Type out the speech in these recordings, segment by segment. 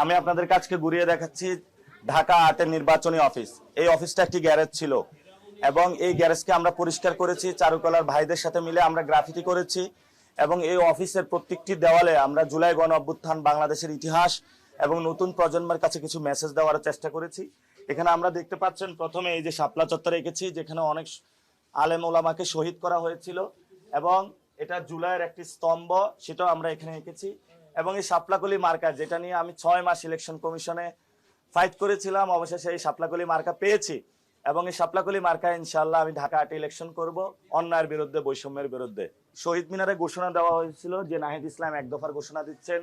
আমি আপনাদের কাছকে ঘুরিয়ে দেখাচ্ছি ঢাকা আর্টের নির্বাচনী অফিস। এই অফিসটা একটি গ্যারেজ ছিল এবং এই গ্যারেজকে আমরা পরিষ্কার করেছি, চারুকলার ভাইদের সাথে মিলে আমরা গ্রাফিতি করেছি এবং এই অফিসের প্রত্যেকটি দেওয়ালে আমরা জুলাই গণ অভ্যুত্থান, বাংলাদেশের ইতিহাস এবং নতুন প্রজন্মের কাছে কিছু মেসেজ দেওয়ার চেষ্টা করেছি। এখানে আমরা দেখতে পাচ্ছেন প্রথমে এই যে শাপলা চত্বরে এঁকেছি, যেখানে অনেক আলেম ওলামাকে শহীদ করা হয়েছিল এবং এটা জুলাইয়ের একটি স্তম্ভ, সেটাও আমরা এখানে এঁকেছি। এবং এই শাপলাকলি মার্কা, যেটা নিয়ে আমি 6 মাস ইলেকশন কমিশনে ফাইট করেছিলাম, অবশেষে এই শাপলাকলি মার্কা পেয়েছি এবং এই শাপলাকলি মার্কা ইনশাআল্লাহ আমি ঢাকা আর্টে ইলেকশন করব অন্যায়ের বিরুদ্ধে, বৈষম্যের বিরুদ্ধে। শহীদ মিনারে ঘোষণা দেওয়া হয়েছিল যে নাহিদ ইসলাম এক দফার ঘোষণা দিচ্ছেন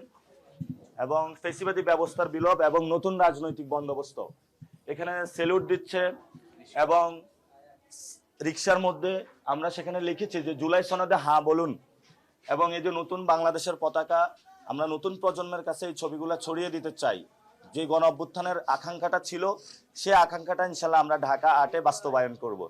এবং ফেসিবাদী ব্যবস্থার বিলোপ এবং নতুন রাজনৈতিক বন্দোবস্ত। এখানে সেলুট দিচ্ছে এবং রিক্সার মধ্যে আমরা সেখানে লিখেছি যে জুলাই সনদে হ্যাঁ বলুন। এবং এই যে নতুন বাংলাদেশের পতাকা, আমরা নতুন প্রজন্মের কাছে এই ছবিগুলো ছড়িয়ে দিতে চাই। যে গণ অভ্যুত্থানের আকাঙ্ক্ষাটা ছিল, সে আকাঙ্ক্ষাটা ইনশাল্লাহ আমরা ঢাকা আর্টে বাস্তবায়ন করব।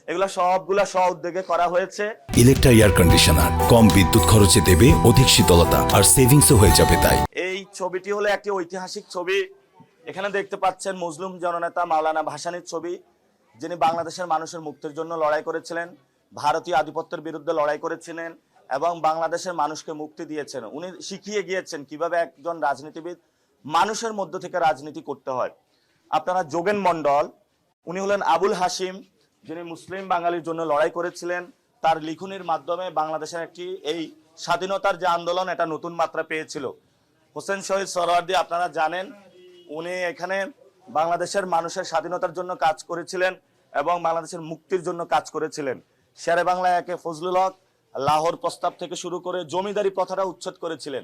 এগুলো সবগুলা স্ব উদ্যোগে করা হয়েছে। ইলেকট্রা এয়ার কন্ডিশনার কম বিদ্যুৎ খরচে দেবে অধিক শীতলতা আর সেভিংসও হয়ে যাবে। তাই এই ছবিটি হলো একটি ঐতিহাসিক ছবি। এখানে দেখতে পাচ্ছেন মজলুম জননেতা মাওলানা ভাসানীর ছবি, যিনি বাংলাদেশের মানুষের মুক্তির জন্য লড়াই করেছিলেন, ভারতীয় আধিপত্যের বিরুদ্ধে লড়াই করেছিলেন এবং বাংলাদেশের মানুষকে মুক্তি দিয়েছেন। উনি শিখিয়ে গিয়েছেন কিভাবে একজন রাজনীতিবিদ মানুষের মধ্য থেকে রাজনীতি করতে হয়। আপনারা যোগেন মন্ডল, উনি হলেন আবুল হাসিম, যিনি মুসলিম বাঙালির জন্য লড়াই করেছিলেন। তার লিখনির মাধ্যমে বাংলাদেশের একটি এই স্বাধীনতার যে আন্দোলন, এটা নতুন মাত্রা পেয়েছিল। হোসেন শহীদ সোহরাওয়ার্দী আপনারা জানেন, উনি এখানে বাংলাদেশের মানুষের স্বাধীনতার জন্য কাজ করেছিলেন এবং বাংলাদেশের মুক্তির জন্য কাজ করেছিলেন। শেরে বাংলা একে ফজলুল হক লাহোর প্রস্তাব থেকে শুরু করে জমিদারি প্রথাটা উচ্ছেদ করেছিলেন।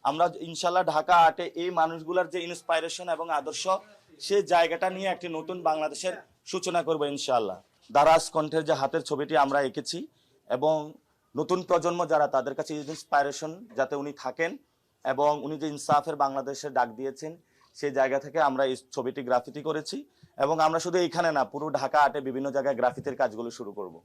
আমরা ইনশাল্লাহ ঢাকা আর্টে এই মানুষগুলোর যে ইন্সপাইরেশন এবং আদর্শ, সেই জায়গাটা নিয়ে একটি নতুন বাংলাদেশের সূচনা করবো ইনশাআল্লাহ। দারাজ কণ্ঠের যে হাতের ছবিটি আমরা এঁকেছি এবং নতুন প্রজন্ম যারা, তাদের কাছে ইন্সপাইরেশন যাতে উনি থাকেন এবং উনি যে ইনসাফের বাংলাদেশের ডাক দিয়েছেন, সেই জায়গা থেকে আমরা এই ছবিটি গ্রাফিতি করেছি এবং আমরা শুধু এইখানে না, পুরো ঢাকা আর্টে বিভিন্ন জায়গায় গ্রাফিতির কাজগুলো শুরু করব।